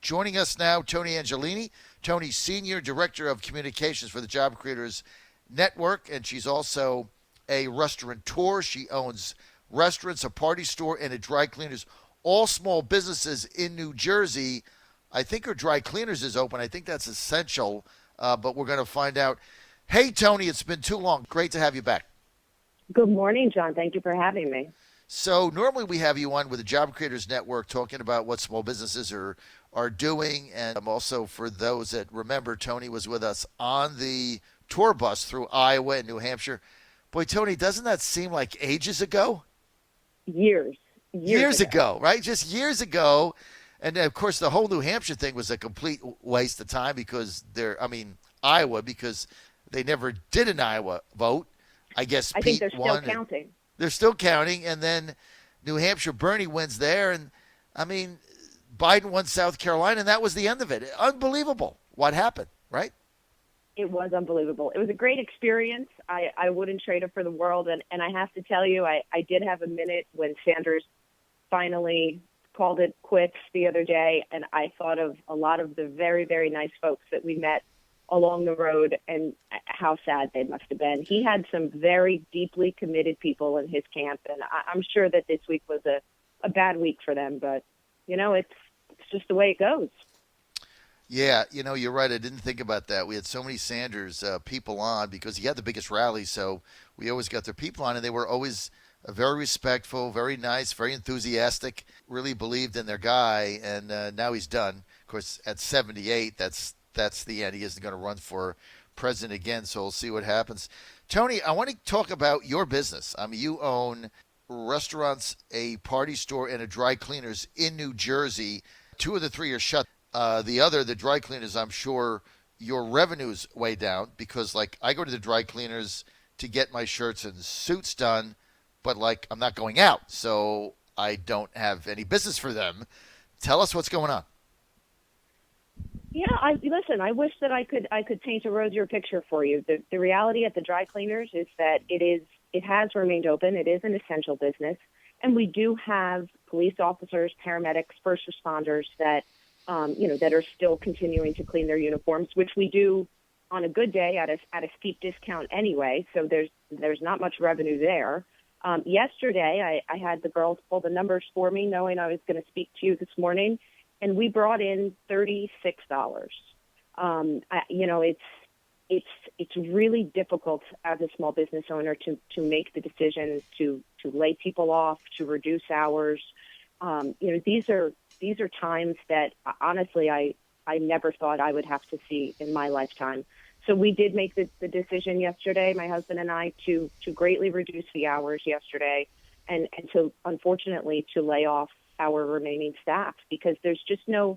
Joining us now, Toni Angelini. Toni, Senior Director of Communications for the Job Creators Network, and she's also a restaurateur. She owns restaurants, a party store, and a dry cleaners, all small businesses in New Jersey. I think her dry cleaners is open. I think that's essential, but we're going to find out. Hey, Toni, it's been too long. Great to have you back. Good morning, John. Thank you for having me. So normally we have you on with the Job Creators Network talking about what small businesses are doing. And also for those that remember, Toni was with us on the tour bus through Iowa and New Hampshire. Boy, Toni, doesn't that seem like ages ago? Years ago, right? Just years ago. And then, of course, the whole New Hampshire thing was a complete waste of time Iowa, because they never did an Iowa vote. I guess I Pete think they're won. still counting. They're still counting, and then New Hampshire, Bernie wins there, and Biden won South Carolina, and that was the end of it. Unbelievable what happened, right? It was unbelievable. It was a great experience. I wouldn't trade it for the world, and I have to tell you, I did have a minute when Sanders finally called it quits the other day, and I thought of a lot of the very, very nice folks that we met along the road and how sad they must have been. He had some very deeply committed people in his camp, and I'm sure that this week was a bad week for them, but, it's just the way it goes. Yeah, you're right. I didn't think about that. We had so many Sanders people on because he had the biggest rally, so we always got their people on, and they were always very respectful, very nice, very enthusiastic, really believed in their guy, and now he's done. Of course, at 78, that's the end. He isn't going to run for president again, so we'll see what happens. Toni, I want to talk about your business. You own restaurants, a party store, and a dry cleaners in New Jersey. 2 of the 3 are shut. The dry cleaners, I'm sure your revenue's way down because, I go to the dry cleaners to get my shirts and suits done, but, I'm not going out, so I don't have any business for them. Tell us what's going on. Yeah, I wish that I could paint a rosier picture for you. The reality at the dry cleaners is that it has remained open. It is an essential business, and we do have police officers, paramedics, first responders that that are still continuing to clean their uniforms, which we do on a good day at a steep discount anyway. So there's not much revenue there. Yesterday, I had the girls pull the numbers for me, knowing I was going to speak to you this morning. And we brought in $36. It's really difficult as a small business owner to make the decision to lay people off, to reduce hours. These are times that honestly I never thought I would have to see in my lifetime. So we did make the decision yesterday, my husband and I, to greatly reduce the hours yesterday, and to unfortunately to lay off our remaining staff because there's no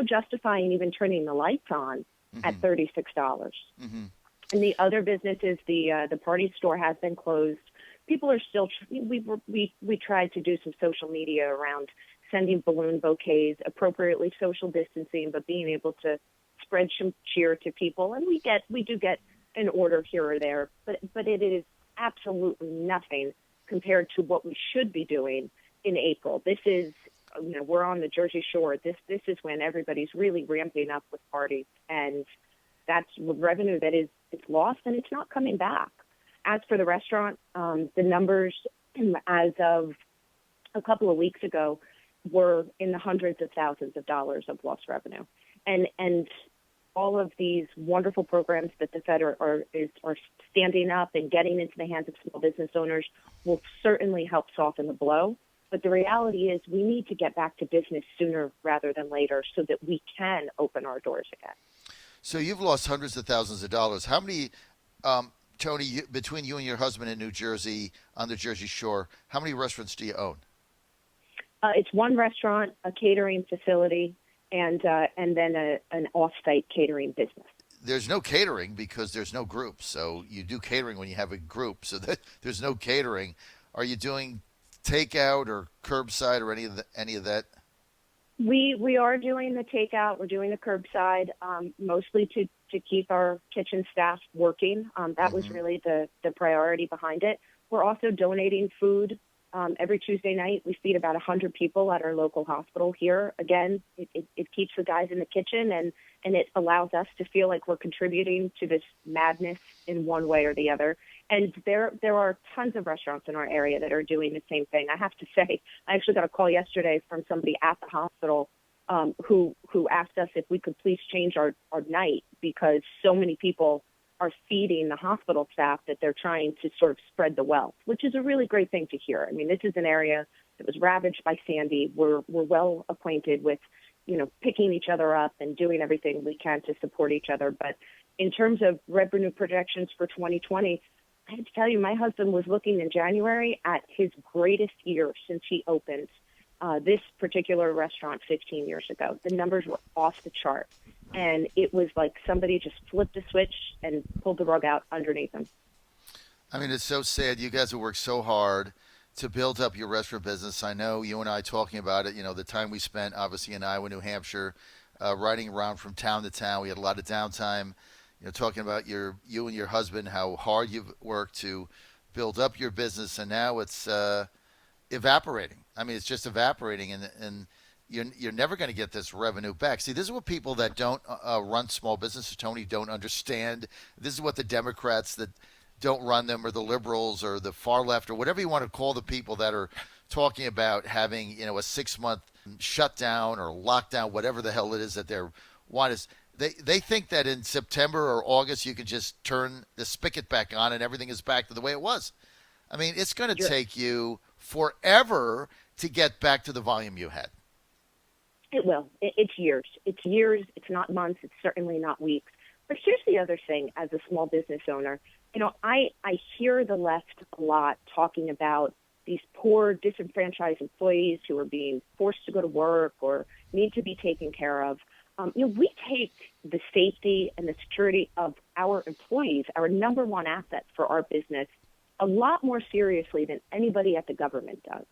justifying even turning the lights on at $36. Mm-hmm. And the other businesses, the party store has been closed. People are still. We tried to do some social media around sending balloon bouquets, appropriately social distancing, but being able to spread some cheer to people. And we do get an order here or there, but it is absolutely nothing compared to what we should be doing in April. This is, we're on the Jersey Shore. This is when everybody's really ramping up with parties, and that's revenue that is lost, and it's not coming back. As for the restaurant, the numbers as of a couple of weeks ago were in the hundreds of thousands of dollars of lost revenue, and all of these wonderful programs that the Fed are standing up and getting into the hands of small business owners will certainly help soften the blow. But the reality is we need to get back to business sooner rather than later so that we can open our doors again. So you've lost hundreds of thousands of dollars. How many, Toni, between you and your husband in New Jersey, on the Jersey Shore, how many restaurants do you own? It's one restaurant, a catering facility, and then an off-site catering business. There's no catering because there's no group. So you do catering when you have a group. So there's no catering. Are you doing takeout or curbside or any of that? We are doing the takeout. We're doing the curbside, mostly to keep our kitchen staff working. That was really the priority behind it. We're also donating food Every Tuesday night, we feed about 100 people at our local hospital here. Again, it keeps the guys in the kitchen, and it allows us to feel like we're contributing to this madness in one way or the other. And there are tons of restaurants in our area that are doing the same thing. I have to say, I actually got a call yesterday from somebody at the hospital who asked us if we could please change our night because so many people are feeding the hospital staff that they're trying to sort of spread the wealth, which is a really great thing to hear. I mean, this is an area that was ravaged by Sandy. We're well acquainted with, picking each other up and doing everything we can to support each other. But in terms of revenue projections for 2020, I had to tell you, my husband was looking in January at his greatest year since he opened this particular restaurant 15 years ago. The numbers were off the chart. And it was like somebody just flipped a switch and pulled the rug out underneath them. I mean, it's so sad. You guys have worked so hard to build up your restaurant business. I know you and I talking about it, the time we spent, obviously, in Iowa, New Hampshire, riding around from town to town. We had a lot of downtime, talking about you and your husband, how hard you've worked to build up your business, and now it's evaporating. I mean, it's just evaporating, and you're never going to get this revenue back. See, this is what people that don't run small businesses, Tony, don't understand. This is what the Democrats that don't run them, or the liberals, or the far left, or whatever you want to call the people that are talking about having, a 6-month shutdown or lockdown, whatever the hell it is that they're want is. They think that in September or August you can just turn the spigot back on and everything is back to the way it was. I mean, it's going to take you forever to get back to the volume you had. It will. It's years. It's years. It's not months. It's certainly not weeks. But here's the other thing as a small business owner. I hear the left a lot talking about these poor, disenfranchised employees who are being forced to go to work or need to be taken care of. We take the safety and the security of our employees, our number one asset for our business, a lot more seriously than anybody at the government does.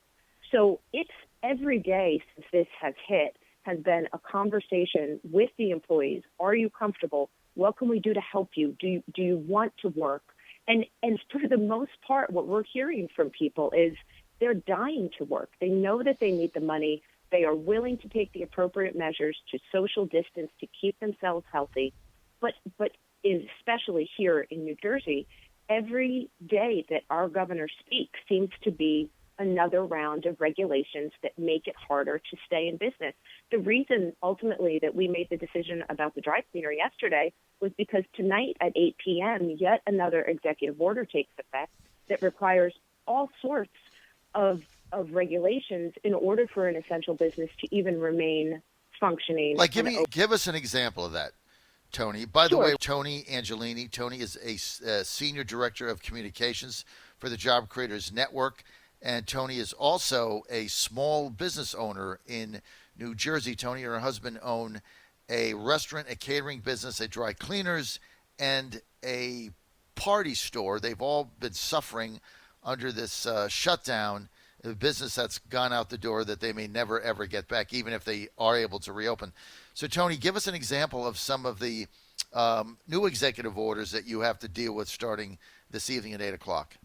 So it's every day since this has hit has been a conversation with the employees. Are you comfortable? What can we do to help you? Do you want to work? And for the most part, what we're hearing from people is they're dying to work. They know that they need the money. They are willing to take the appropriate measures to social distance to keep themselves healthy. But especially here in New Jersey, every day that our governor speaks seems to be another round of regulations that make it harder to stay in business. The reason ultimately that we made the decision about the dry cleaner yesterday was because tonight at 8 p.m., yet another executive order takes effect that requires all sorts of regulations in order for an essential business to even remain functioning. Like, give us an example of that, Toni. By the way, Toni Angelini. Toni is a senior director of communications for the Job Creators Network. And Toni is also a small business owner in New Jersey. Toni and her husband own a restaurant, a catering business, a dry cleaners, and a party store. They've all been suffering under this shutdown, a business that's gone out the door that they may never, ever get back, even if they are able to reopen. So, Toni, give us an example of some of the new executive orders that you have to deal with starting this evening at 8 o'clock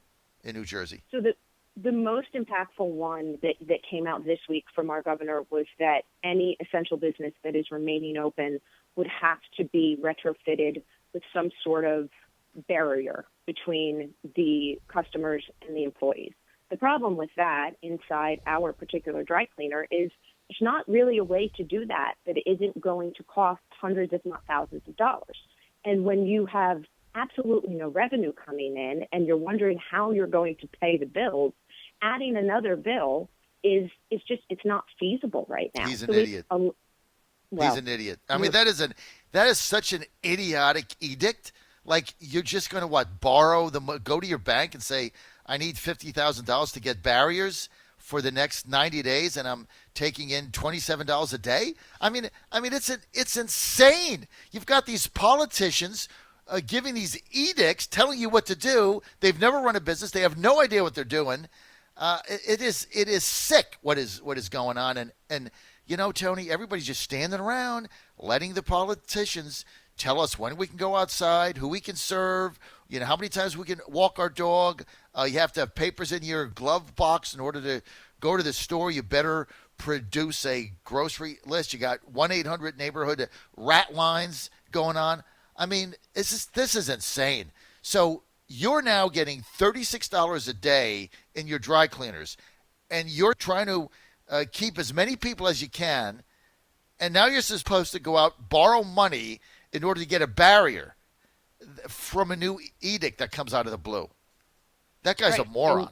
in New Jersey. So the most impactful one that came out this week from our governor was that any essential business that is remaining open would have to be retrofitted with some sort of barrier between the customers and the employees. The problem with that inside our particular dry cleaner is there's not really a way to do that isn't going to cost hundreds, if not thousands of dollars. And when you have absolutely no revenue coming in and you're wondering how you're going to pay the bills, adding another bill is just, it's not feasible right now. He's an idiot. He's an idiot. I mean, that is such an idiotic edict. Like, you're just going to go to your bank and say, I need $50,000 to get barriers for the next 90 days, and I'm taking in $27 a day. I mean, it's insane. You've got these politicians giving these edicts, telling you what to do. They've never run a business. They have no idea what they're doing. It is sick what is going on, and Toni, everybody's just standing around letting the politicians tell us when we can go outside, who we can serve, how many times we can walk our dog, You have to have papers in your glove box in order to go to the store. You better produce a grocery list. You got 1-800 neighborhood rat lines going on. I mean, this is insane. So you're now getting $36 a day in your dry cleaners, and you're trying to keep as many people as you can, and now you're supposed to go out borrow money in order to get a barrier from a new edict that comes out of the blue. That guy's Right. a moron.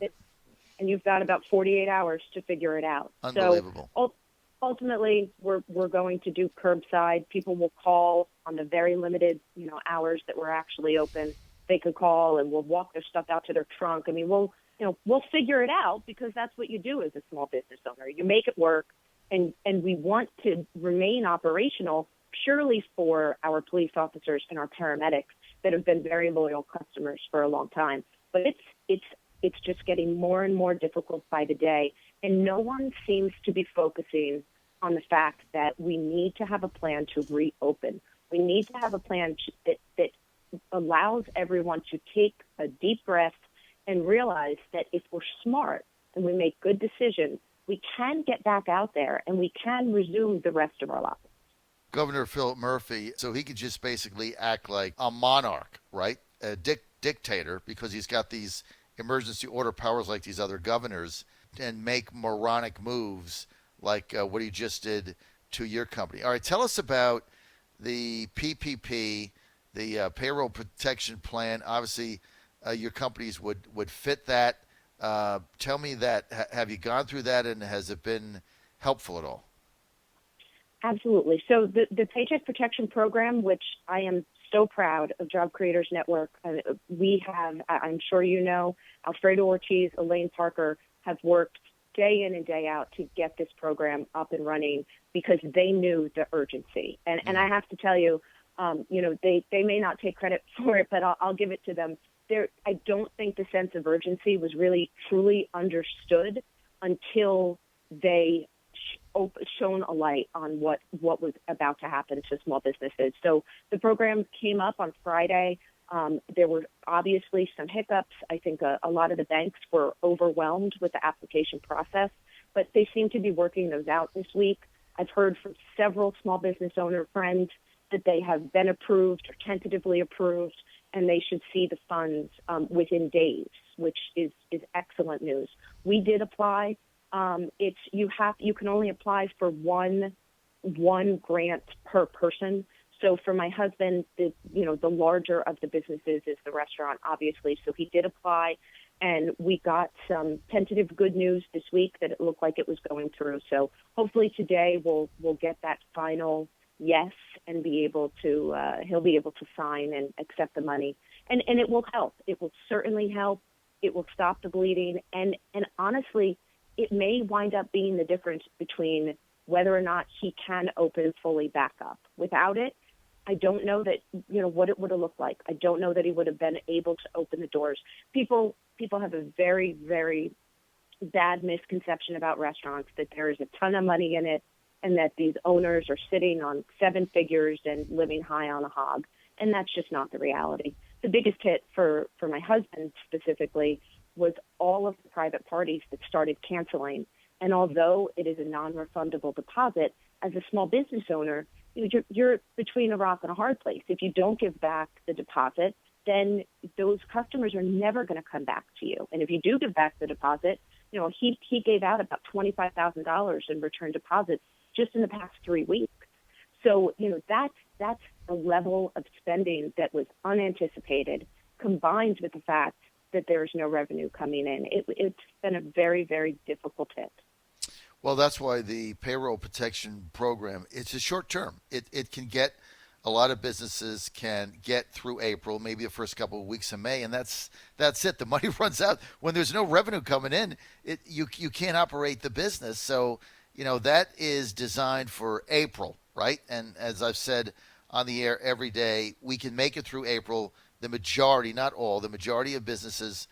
And you've got about 48 hours to figure it out. Unbelievable. So ultimately, we're going to do curbside. People will call on the very limited, hours that we're actually open. They could call and we'll walk their stuff out to their trunk. I mean, we'll figure it out because that's what you do as a small business owner. You make it work, and we want to remain operational purely for our police officers and our paramedics that have been very loyal customers for a long time. But it's just getting more and more difficult by the day, and no one seems to be focusing on the fact that we need to have a plan to reopen. We need to have a plan that allows everyone to take a deep breath and realize that if we're smart and we make good decisions, we can get back out there and we can resume the rest of our lives. Governor Philip Murphy, so he could just basically act like a monarch, right? A dictator, because he's got these emergency order powers like these other governors, and make moronic moves like what he just did to your company. All right, tell us about the PPP, the payroll protection plan. Obviously, your companies would fit that. Tell me that. Have you gone through that, and has it been helpful at all? Absolutely. So the Paycheck Protection Program, which I am so proud of Job Creators Network, we have, I'm sure you know, Alfredo Ortiz, Elaine Parker have worked day in and day out to get this program up and running because they knew the urgency. And I have to tell you, they may not take credit for it, but I'll give it to them. I don't think the sense of urgency was really truly understood until they shone a light on what was about to happen to small businesses. So the program came up on Friday. There were obviously some hiccups. I think a lot of the banks were overwhelmed with the application process, but they seem to be working those out this week. I've heard from several small business owner friends that they have been approved or tentatively approved, and they should see the funds within days, which is excellent news. We did apply. You can only apply for one grant per person. So for my husband, the larger of the businesses is the restaurant, obviously. So he did apply, and we got some tentative good news this week that it looked like it was going through. So hopefully today we'll get that final yes and be able to he'll be able to sign and accept the money, and it will help. It will certainly help. It will stop the bleeding, and honestly, it may wind up being the difference between whether or not he can open fully back up. Without it, I don't know that, what it would have looked like. I don't know that he would have been able to open the doors. People have a very, very bad misconception about restaurants, that there is a ton of money in it and that these owners are sitting on seven figures and living high on a hog. And that's just not the reality. The biggest hit for my husband specifically was all of the private parties that started canceling. And although it is a non-refundable deposit, as a small business owner, you're between a rock and a hard place. If you don't give back the deposit, then those customers are never going to come back to you. And if you do give back the deposit, he gave out about $25,000 in return deposits just in the past 3 weeks. So, that's a level of spending that was unanticipated, combined with the fact that there's no revenue coming in. It's been a very, very difficult hit. Well, that's why the payroll protection program, it's a short term. It can get, a lot of businesses can get through April, maybe the first couple of weeks of May, and that's it. The money runs out. When there's no revenue coming in, you can't operate the business. So, that is designed for April, right? And as I've said on the air every day, we can make it through April. The majority, not all, the majority of businesses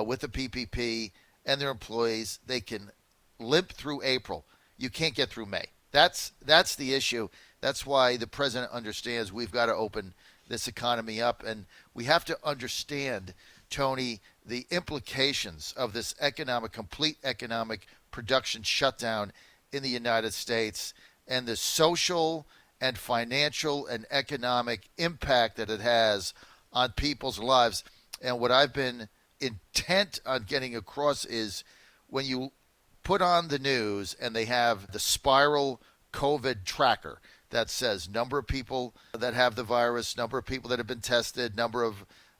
with the PPP and their employees, they can limp through April. You can't get through May. That's the issue. That's why the president understands we've got to open this economy up. And we have to understand, Toni, the implications of this complete economic production shutdown in the United States and the social and financial and economic impact that it has on people's lives. And what I've been intent on getting across is when you put on the news and they have the spiral COVID tracker that says number of people that have the virus, number of people that have been tested, number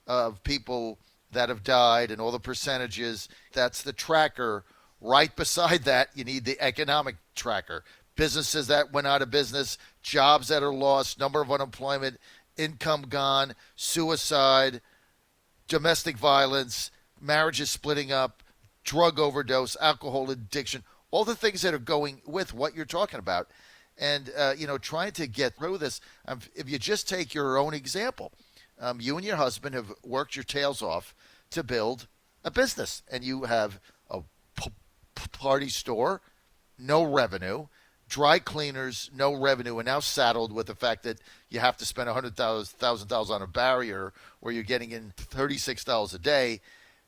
of people that have died, and all the percentages. That's the tracker. Right beside that, you need the economic tracker. Businesses that went out of business, jobs that are lost, number of unemployment, income gone, suicide, domestic violence, marriages splitting up, drug overdose, alcohol addiction, all the things that are going with what you're talking about. And, trying to get through this, if you just take your own example, you and your husband have worked your tails off to build a business, and you have a party store, no revenue, dry cleaners, no revenue, and now saddled with the fact that you have to spend $100,000 on a barrier where you're getting in $36 a day,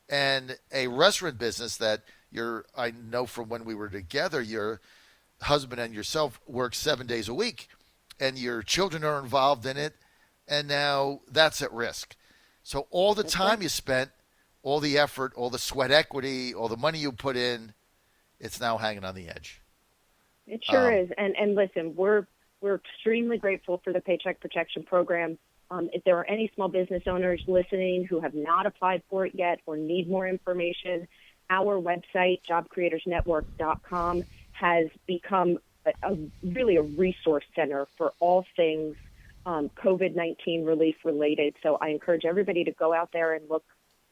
and a restaurant business that I know from when we were together, your husband and yourself work 7 days a week, and your children are involved in it, and now that's at risk. So all the time you spent, all the effort, all the sweat equity, all the money you put in, it's now hanging on the edge. It sure is. And listen, we're extremely grateful for the Paycheck Protection Program. If there are any small business owners listening who have not applied for it yet or need more information, our website, jobcreatorsnetwork.com, has become really a resource center for all things COVID-19 relief related. So I encourage everybody to go out there and look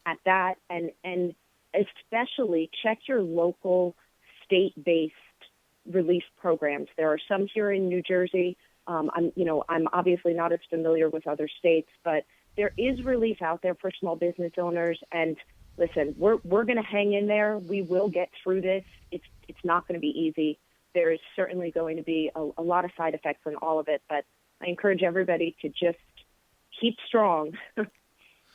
at that, and especially check your local state-based relief programs. There are some here in New Jersey. I'm obviously not as familiar with other states, but there is relief out there for small business owners. And listen, we're going to hang in there. We will get through this. It's not going to be easy. There is certainly going to be a lot of side effects on all of it, but I encourage everybody to just keep strong.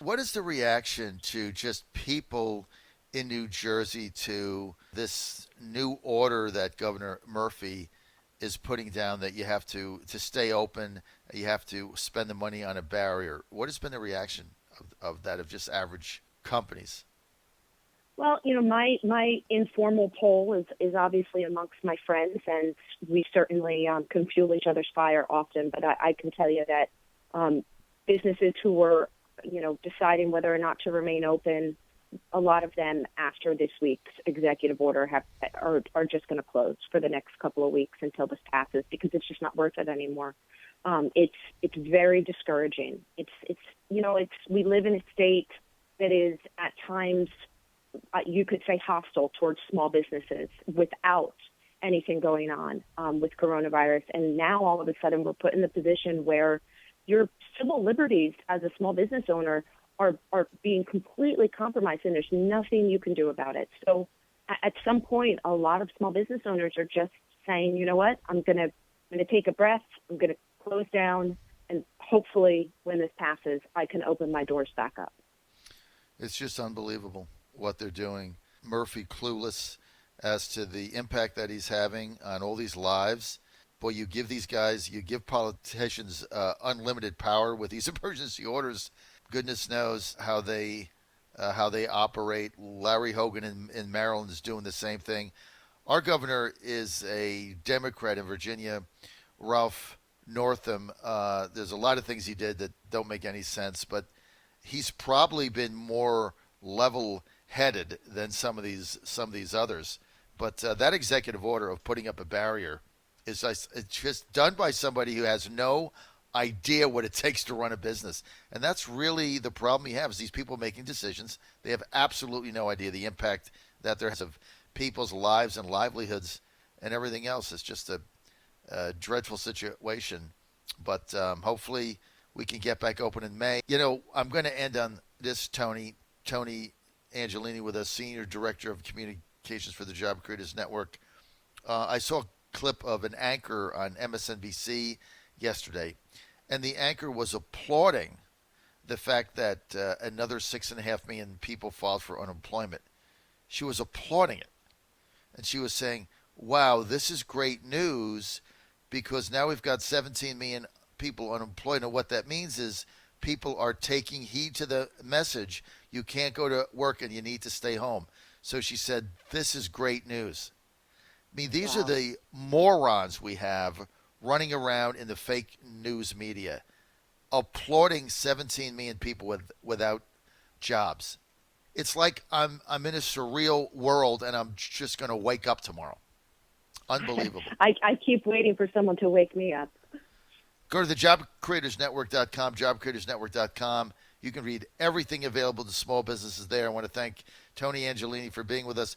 What is the reaction to just people in New Jersey to this new order that Governor Murphy is putting down, that you have to stay open, you have to spend the money on a barrier? What has been the reaction of that, of just average companies? Well, my informal poll is obviously amongst my friends, and we certainly can fuel each other's fire often. But I can tell you that businesses who were, deciding whether or not to remain open, a lot of them after this week's executive order are just going to close for the next couple of weeks until this passes, because it's just not worth it anymore. It's very discouraging. We live in a state that is at times, you could say, hostile towards small businesses without anything going on with coronavirus. And now all of a sudden we're put in the position where your civil liberties as a small business owner are being completely compromised, and there's nothing you can do about it. So at some point, a lot of small business owners are just saying, you know what, I'm going to take a breath, I'm going to close down, and hopefully when this passes, I can open my doors back up. It's just unbelievable what they're doing. Murphy clueless as to the impact that he's having on all these lives. Boy, you give politicians unlimited power with these emergency orders. Goodness knows how they operate. Larry Hogan in Maryland is doing the same thing. Our governor is a Democrat in Virginia, Ralph Northam. There's a lot of things he did that don't make any sense, but he's probably been more level-headed than some of these others. But that executive order of putting up a barrier it's just done by somebody who has no idea what it takes to run a business. And that's really the problem you have, is these people making decisions. They have absolutely no idea the impact that there has of people's lives and livelihoods and everything else. It's just a dreadful situation. But hopefully we can get back open in May. I'm going to end on this, Toni. Toni Angelini with us, Senior Director of Communications for the Job Creators Network. I saw a clip of an anchor on MSNBC yesterday, and the anchor was applauding the fact that another 6.5 million people filed for unemployment. She was applauding it. And she was saying, wow, this is great news because now we've got 17 million people unemployed. And what that means is people are taking heed to the message. You can't go to work and you need to stay home. So she said, this is great news. I mean, these are Wow. the morons we have running around in the fake news media, applauding 17 million people without jobs. It's like I'm in a surreal world and I'm just going to wake up tomorrow. Unbelievable. I keep waiting for someone to wake me up. Go to the jobcreatorsnetwork.com, jobcreatorsnetwork.com. You can read everything available to small businesses there. I want to thank Toni Angelini for being with us.